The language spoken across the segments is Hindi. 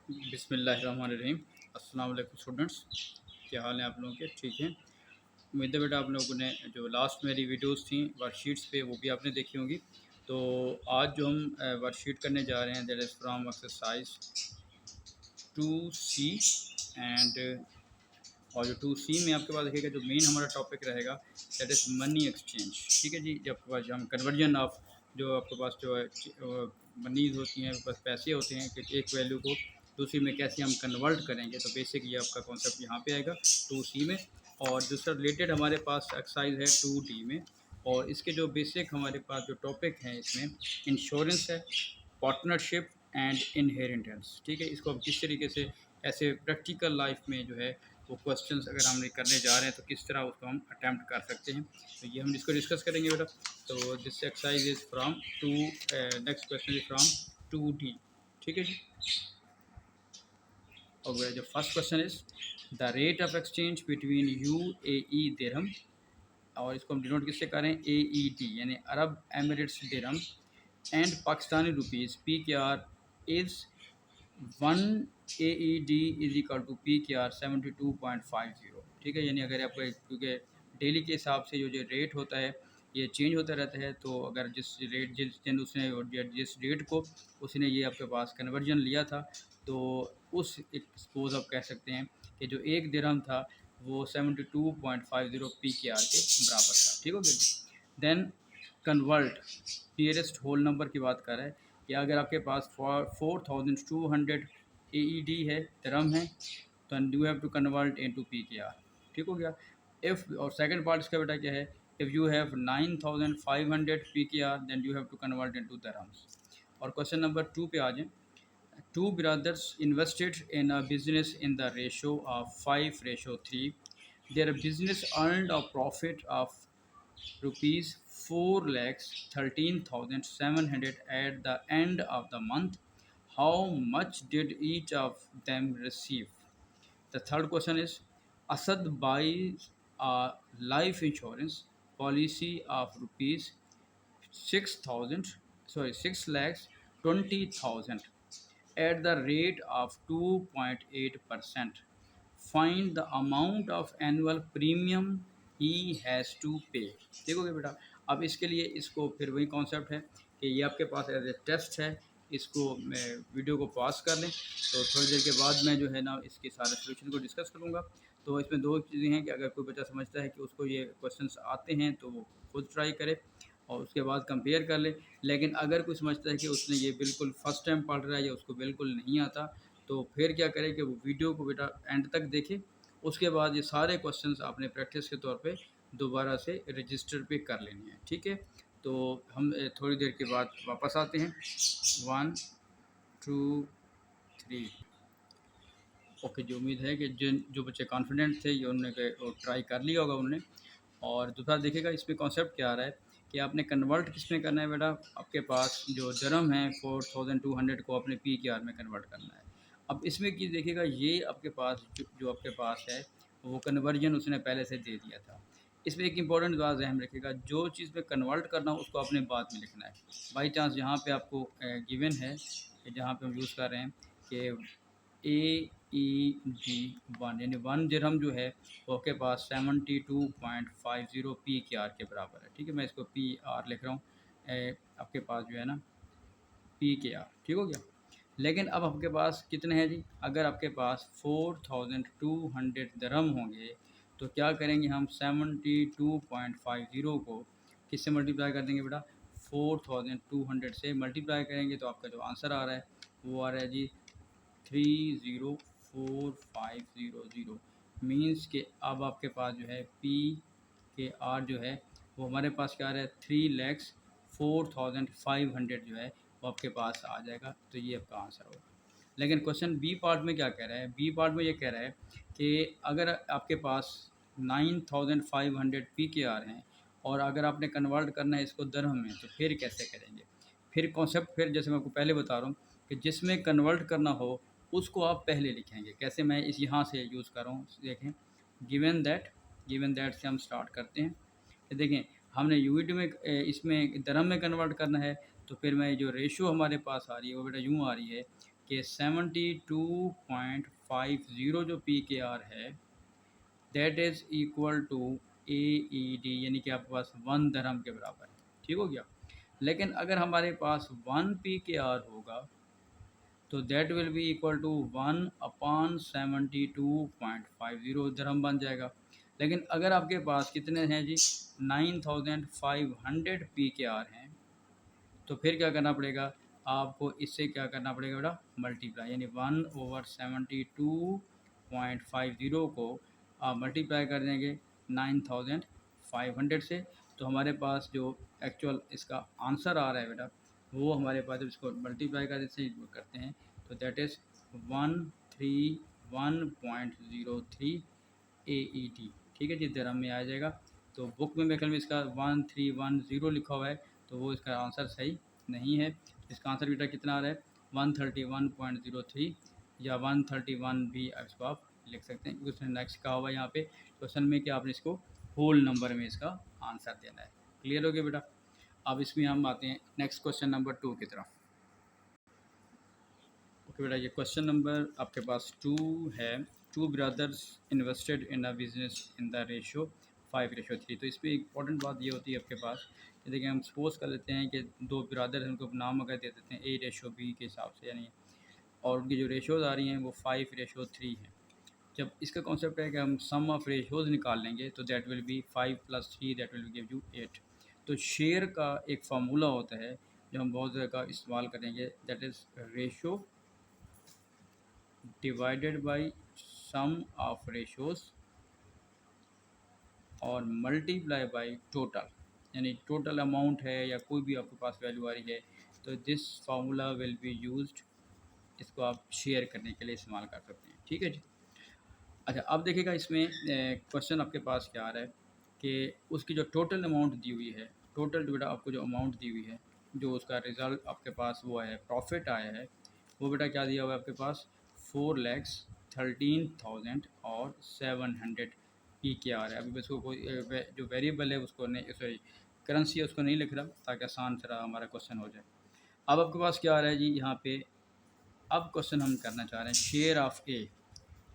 बिस्मिल्लाहिर्रहमानिर्रहीम। अस्सलाम वालेकुम स्टूडेंट्स, क्या हाल है आप लोगों के? ठीक है। उम्मीद है बेटा आप लोगों ने जो लास्ट मेरी वीडियोस थी वर्कशीट्स पे वो भी आपने देखी होंगी। तो आज जो हम वर्कशीट करने जा रहे हैं that is from exercise 2C and और जो 2C में आपके पास देखिएगा जो मेन हमारा टॉपिक रहेगा दैट इज़ मनी एक्सचेंज। ठीक है जी, जब आपके पास जो हम कन्वर्जन ऑफ जो आपके पास जो है मनीज होती हैं, बस पैसे होते हैं कि एक वैल्यू को दूसरी में कैसे हम कन्वर्ट करेंगे। तो बेसिक ये आपका कॉन्सेप्ट यहाँ पे आएगा 2C में। और दूसरा रिलेटेड हमारे पास एक्सरसाइज है 2D में। और इसके जो बेसिक हमारे पास जो टॉपिक हैं इसमें इंश्योरेंस है, पार्टनरशिप एंड इनहेरिटेंस। ठीक है, इसको हम किस तरीके से ऐसे प्रैक्टिकल लाइफ में जो है वो क्वेश्चंस अगर हम करने जा रहे हैं तो किस तरह उसको हम अटैम्प्ट कर सकते हैं। तो ये हम इसको डिस्कस करेंगे बेटा। तो this exercise is from two next question is from 2D। ठीक है जी। और जो first question is the rate of exchange between UAE dirham, और इसको हम डिनोट किससे करें, AED यानी Arab Emirates dirham and Pakistani rupees PKR is 1 AED is equal to PKR 72.50। ठीक है, यानी अगर आपको क्योंकि डेली के हिसाब से जो रेट होता है ये चेंज होता रहता है। तो अगर जिस दिन उसने जिस डेट को उसने ये आपके पास कन्वर्जन लिया था तो उस एक सपोज आप कह सकते हैं कि जो एक दिरहम था वो 72.50 PKR के बराबर था। ठीक हो गया जी। Then convert nearest whole number की बात कर रहा है कि अगर आपके पास 4200 AED है, दिरहम है, तो you have to convert into PKR। ठीक हो गया। इफ़ और सेकंड पार्ट इसका बेटा क्या है, if you have 9500 PKR then you have to convert into dirhams. और क्वेश्चन नंबर 2 पे आ जाएं। Two brothers invested in a business in the ratio of 5:3. Their business earned a profit of rupees 4,13,700 at the end of the month. How much did each of them receive? The third question is Asad buys a life insurance policy of rupees 6 lakhs 20,000 at the rate of 2.8%. Find the amount of annual premium he has to pay। देखोगे बेटा, अब इसके लिए इसको फिर वही कॉन्सेप्ट है कि ये आपके पास एज ए टेस्ट है। इसको मैं वीडियो को पॉज कर लें तो थोड़ी देर के बाद मैं जो है ना इसके सारे सोल्यूशन को डिस्कस करूँगा। तो इसमें दो चीज़ें हैं कि अगर कोई बच्चा समझता है कि उसको ये क्वेश्चंस आते हैं तो वो खुद ट्राई करे और उसके बाद कंपेयर कर ले। लेकिन अगर कोई समझता है कि उसने ये बिल्कुल फ़र्स्ट टाइम पढ़ रहा है या उसको बिल्कुल नहीं आता, तो फिर क्या करें कि वो वीडियो को बेटा एंड तक देखे। उसके बाद ये सारे क्वेश्चंस आपने प्रैक्टिस के तौर पे दोबारा से रजिस्टर पे कर लेने हैं। ठीक है, तो हम थोड़ी देर के बाद वापस आते हैं। 1 2 3। ओके जी, उम्मीद है कि जिन जो बच्चे कॉन्फिडेंट थे ये उन्होंने ट्राई कर लिया होगा उन्होंने। और दूसरा देखिएगा इसमें कॉन्सेप्ट क्या आ रहा है कि आपने कन्वर्ट किस में करना है बेटा। आपके पास जो दिरहम है 4200 को अपने PKR में कन्वर्ट करना है। अब इसमें कि देखिएगा ये आपके पास जो आपके पास है वो कन्वर्जन उसने पहले से दे दिया था। इसमें एक इंपॉर्टेंट बात ध्यान रखिएगा, जो चीज़ में कन्वर्ट करना हो उसको अपने बाद में लिखना है। बाई चांस यहाँ पे आपको गिवन है कि जहाँ पे हम यूज़ कर रहे हैं कि AED 1 यानी 1 दिरहम जो है वो आपके पास 72.50 PKR के बराबर है। ठीक है, मैं इसको PR लिख रहा हूँ, आपके पास जो है ना PKR। ठीक हो गया। लेकिन अब आपके पास कितने हैं जी, अगर आपके पास 4200 दिरहम होंगे तो क्या करेंगे हम 72.50 को किससे मल्टीप्लाई कर देंगे बेटा, 4200 से मल्टीप्लाई करेंगे तो आपका जो आंसर आ रहा है वो आ रहा है जी 304,500। मीन्स के अब आपके पास जो है PKR जो है वो हमारे पास क्या आ रहा है 3,04,500 जो है वो आपके पास आ जाएगा। तो ये आपका आंसर होगा। लेकिन क्वेश्चन बी पार्ट में क्या कह रहा है, बी पार्ट में ये कह रहा है कि अगर आपके पास 9,500 PKR हैं और अगर आपने कन्वर्ट करना है इसको दिरहम में तो फिर कैसे करेंगे। फिर कॉन्सेप्ट फिर जैसे मैं आपको पहले बता रहा हूँ कि जिसमें कन्वर्ट करना हो उसको आप पहले लिखेंगे। कैसे, मैं इस यहाँ से यूज़ कर रहा हूँ देखें। गिवन दैट से हम स्टार्ट करते हैं। तो देखें हमने यूनिट में इसमें दिरहम में कन्वर्ट करना है तो फिर मैं जो रेशो हमारे पास आ रही है वो बेटा यूँ आ रही है कि 72.50 जो PKR है that is equal to AED, यानी कि आपके पास 1 दरहम के बराबर है। ठीक हो गया। लेकिन अगर हमारे पास 1 PKR होगा तो that will be equal to 1/72.50 dirham बन जाएगा। लेकिन अगर आपके पास कितने हैं जी, 9500 PKR हैं, तो फिर क्या करना पड़ेगा आपको, इससे क्या करना पड़ेगा बेटा, मल्टीप्लाई, यानी 1/72.50 को आप मल्टीप्लाई कर देंगे 9500 से। तो हमारे पास जो एक्चुअल इसका आंसर आ रहा है बेटा, वो हमारे पास जब इसको मल्टीप्लाई करते हैं तो दैट इज़ 131.03 AED। ठीक है जी, दरहम में आ जाएगा। तो बुक में मेरे ख्याल में इसका 1310 लिखा हुआ है, तो वो इसका आंसर सही नहीं है। इसका आंसर बेटा कितना आ रहा है, 131.03 या 131 भी इसको आप लिख सकते हैं, क्योंकि उसने नेक्स्ट कहा हुआ है यहाँ पे क्वेश्चन में कि आपने इसको होल नंबर में इसका आंसर देना है। क्लियर हो गया बेटा। अब इसमें हम आते हैं नेक्स्ट क्वेश्चन नंबर 2 की तरफ। ओके बेटा, ये क्वेश्चन नंबर आपके पास 2 है। Two brothers invested in a business in the ratio 5:3। तो इस पर इंपॉर्टेंट बात ये होती है आपके पास कि देखिए, हम सपोज कर लेते हैं कि दो ब्रदर हैं, उनको नाम अगर दे देते हैं A:B के हिसाब से, यानी और उनकी जो रेशोज़ आ रही हैं वो 5:3 हैं। जब इसका कॉन्सेप्ट है कि हम सम ऑफ रेशोज़ निकाल लेंगे तो that will B 5 + 3 that will give you 8। तो शेयर का एक फार्मूला होता है जो हम बहुत ज़्यादा इस्तेमाल करेंगे, that is ratio divided by sum of ratios और मल्टीप्लाई बाई टोटल, यानी टोटल अमाउंट है या कोई भी आपके पास वैल्यू आ रही है, तो this formula will be used. इसको आप शेयर करने के लिए इस्तेमाल कर सकते हैं। ठीक है जी। अच्छा, अब देखिएगा इसमें क्वेश्चन आपके पास क्या आ रहा है कि उसकी जो टोटल अमाउंट दी हुई है, टोटल जो बेटा आपको जो अमाउंट दी हुई है, जो उसका रिज़ल्ट आपके पास वो है, प्रॉफिट आया है, वो बेटा क्या दिया हुआ है आपके पास, 4,13,000 और 700 PKR है। अभी इसको कोई जो वेरिएबल है उसको नहीं, सॉरी करेंसी है उसको नहीं लिख रहा, ताकि आसान तरह हमारा क्वेश्चन हो जाए। अब आपके पास क्या आ रहा है जी यहाँ पे, अब क्वेश्चन हम करना चाह रहे हैं शेयर ऑफ ए।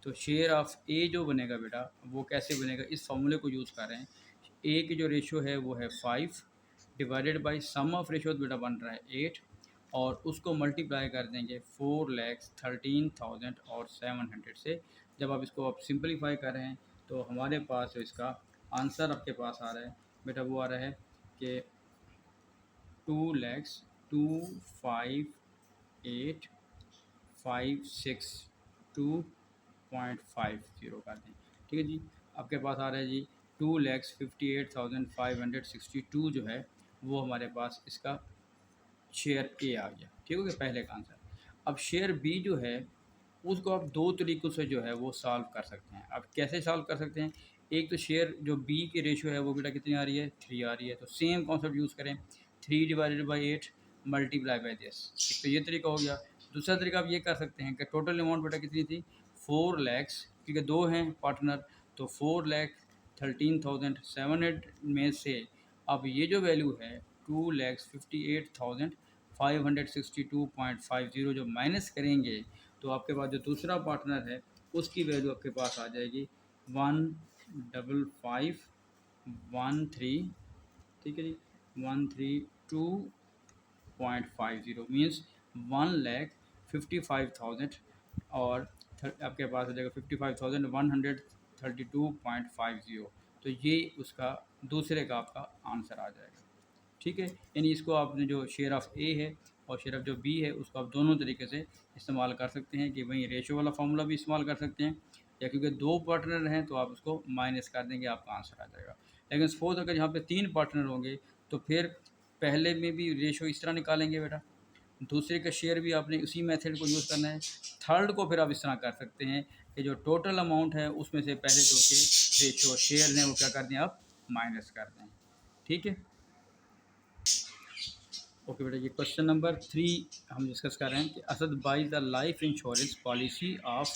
तो शेयर ऑफ ए जो बनेगा बेटा, वो कैसे बनेगा, इस फॉर्मूले को यूज़ कर रहे हैं। ए की जो रेशो है वो है 5 divided by sum of ratio बेटा बन रहा है 8, और उसको मल्टीप्लाई कर देंगे 4,13,000 और 700 से। जब आप इसको आप सिंपलीफाई कर रहे हैं तो हमारे पास जो इसका आंसर आपके पास आ रहा है बेटा, वो आ रहा है कि 2,02,5,8,562.50 कर दें। ठीक है जी। आपके पास आ रहा है जी 2,58,562 जो है वो हमारे पास इसका शेयर ए आ गया। ठीक हो गया, पहले का आंसर। अब शेयर बी जो है उसको आप दो तरीक़ों से जो है वो सॉल्व कर सकते हैं। अब कैसे सॉल्व कर सकते हैं, एक तो शेयर जो बी की रेशियो है वो बेटा कितनी आ रही है, 3 आ रही है, तो सेम कॉन्सेप्ट यूज़ करें, 3 divided by 8 multiply by this. एक तो ये तरीका हो गया। दूसरा तरीका आप ये कर सकते हैं कि टोटल अमाउंट बेटा कितनी थी, 4 लैक्स, क्योंकि दो हैं पार्टनर, तो 4,13,700 में से अब ये जो वैल्यू है 2,58,562.50 जो माइनस करेंगे तो आपके पास जो दूसरा पार्टनर है उसकी वैल्यू आपके पास आ जाएगी 15513। ठीक है जी, 132.50 मीन्स 1,55,000 और आपके पास हो जाएगा 55,132.50। तो ये उसका दूसरे का आपका आंसर आ जाएगा। ठीक है, यानी इसको आपने जो शेयर ऑफ़ ए है और शेयर ऑफ़ जो बी है उसको आप दोनों तरीके से इस्तेमाल कर सकते हैं, कि वहीं रेशो वाला फार्मूला भी इस्तेमाल कर सकते हैं, या क्योंकि दो पार्टनर हैं तो आप उसको माइनस कर देंगे, आपका आंसर आ जाएगा। लेकिन सपोज अगर यहाँ पे 3 पार्टनर होंगे तो फिर पहले में भी रेशो इस तरह निकालेंगे बेटा, दूसरे का शेयर भी आपने उसी मेथड को यूज़ करना है, थर्ड को फिर आप इस तरह कर सकते हैं कि जो टोटल अमाउंट है उसमें से पहले दो के रेशो शेयर ने वो क्या कर दें, आप माइनस कर दें। ठीक है, ओके बेटा, ये क्वेश्चन नंबर 3 हम डिस्कस कर रहे हैं कि Asad by the life insurance policy of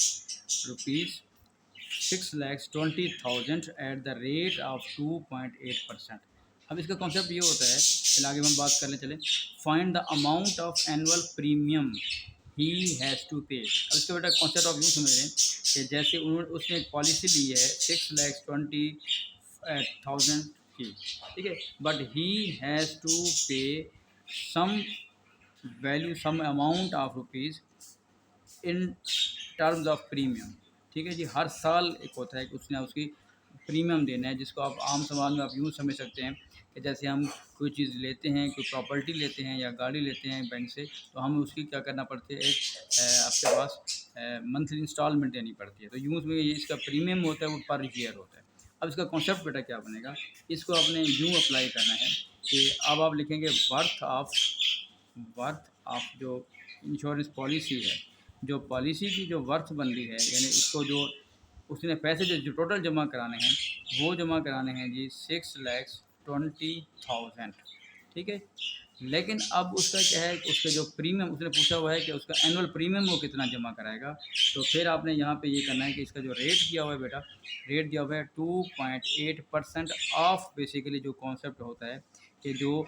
₹6,20,000 at the rate of 2.8%। अब इसका कॉन्सेप्ट ये होता है, चलिए आगे हम बात करने चले, find the amount of annual premium he has to pay. अब इसका बेटा कॉन्सेप्ट आप यूँ समझ लें कि जैसे उन्होंने उसने एक पॉलिसी ली है 6,20,000 की, ठीक है, but he has to pay some value some amount of rupees in terms of premium. ठीक है जी, हर साल एक होता है कि उसने उसकी प्रीमियम देना है, जिसको आप आम समाज में आप यूँ समझ सकते हैं कि जैसे हम कोई चीज़ लेते हैं, कोई प्रॉपर्टी लेते हैं या गाड़ी लेते हैं बैंक से, तो हमें उसकी क्या करना पड़ती है, एक आपके पास मंथली इंस्टॉलमेंट देनी पड़ती है। तो यूँ में ये इसका प्रीमियम होता है वो पर ईयर होता है। अब इसका कॉन्सेप्ट बेटा क्या बनेगा, इसको आपने यूँ अप्लाई करना है कि अब आप लिखेंगे वर्थ ऑफ जो इंश्योरेंस पॉलिसी है, जो पॉलिसी की जो वर्थ बन रही है, यानी उसको जो उसने पैसे जो टोटल जमा कराने हैं, वो जमा कराने हैं जी 6,20,000। ठीक है, लेकिन अब उसका क्या है कि उसका जो प्रीमियम उसने पूछा हुआ है कि उसका एनुअल प्रीमियम वो कितना जमा कराएगा। तो फिर आपने यहाँ पे ये करना है कि इसका जो रेट दिया हुआ है बेटा, रेट दिया हुआ है 2.8% ऑफ, बेसिकली जो कॉन्सेप्ट होता है कि जो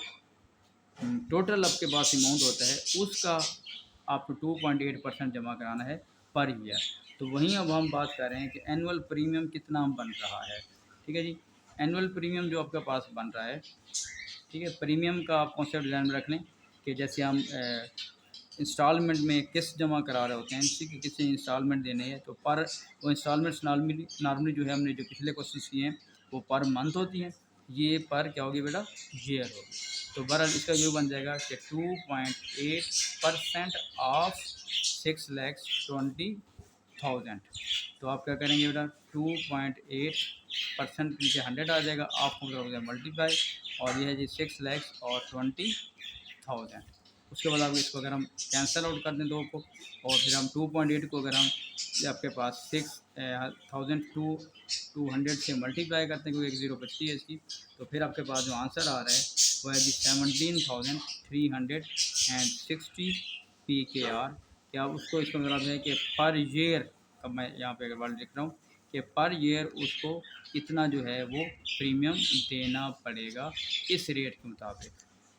टोटल आपके पास अमाउंट होता है उसका आपको 2.8% जमा कराना है पर ईयर। तो वहीं अब हम बात कर रहे हैं कि एनुअल प्रीमियम कितना बन रहा है। ठीक है जी, एनुअल प्रीमियम जो आपके पास बन रहा है, ठीक है, प्रीमियम का आप कॉन्सेप्ट ध्यान में रख लें कि जैसे हम इंस्टॉलमेंट में किस्त जमा करा रहे होते हैं, ठीक है, किसी इंस्टॉलमेंट देने हैं तो पर वो इंस्टॉलमेंट्स नॉर्मली जो है हमने जो पिछले क्वेश्चन किए हैं वो पर मंथ होती हैं, ये पर क्या होगी बेटा, ईयर होगी। तो बहरहाल इसका व्यू बन जाएगा कि 2.8% ऑफ 6,20,000। तो आप क्या करेंगे बेटा, 2.8% नीचे 100 आ जाएगा, आप मल्टीप्लाई, और ये है जी 6,20,000। उसके बाद आपको इसको अगर हम कैंसिल आउट कर दें दो को, और फिर हम 2.8 को अगर हम ये आपके पास 6,000 से मल्टीप्लाई करते हैं, क्योंकि एक ज़ीरो बचती है इसकी, तो फिर आपके पास जो आंसर आ रहा है वो है जी 17,360 PKR। क्या उसको, इसका मतलब है कि पर ईयर का मैं यहाँ पे वर्ड लिख रहा हूँ कि पर ईयर उसको इतना जो है वो प्रीमियम देना पड़ेगा इस रेट के मुताबिक।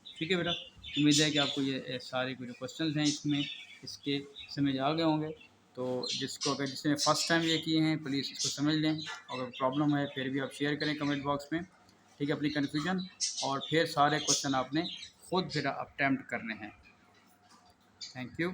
ठीक है बेटा, उम्मीद है कि आपको ये सारे कुछ क्वेश्चंस हैं इसमें इसके समझ आ गए होंगे। तो जिसको अगर जिसने फर्स्ट टाइम ये किए हैं प्लीज़ इसको समझ लें, अगर प्रॉब्लम है फिर भी आप शेयर करें कमेंट बॉक्स में, ठीक है, अपनी कन्फ्यूजन, और फिर सारे क्वेश्चन आपने खुद फिर अटेम्प्ट करने हैं। Thank you.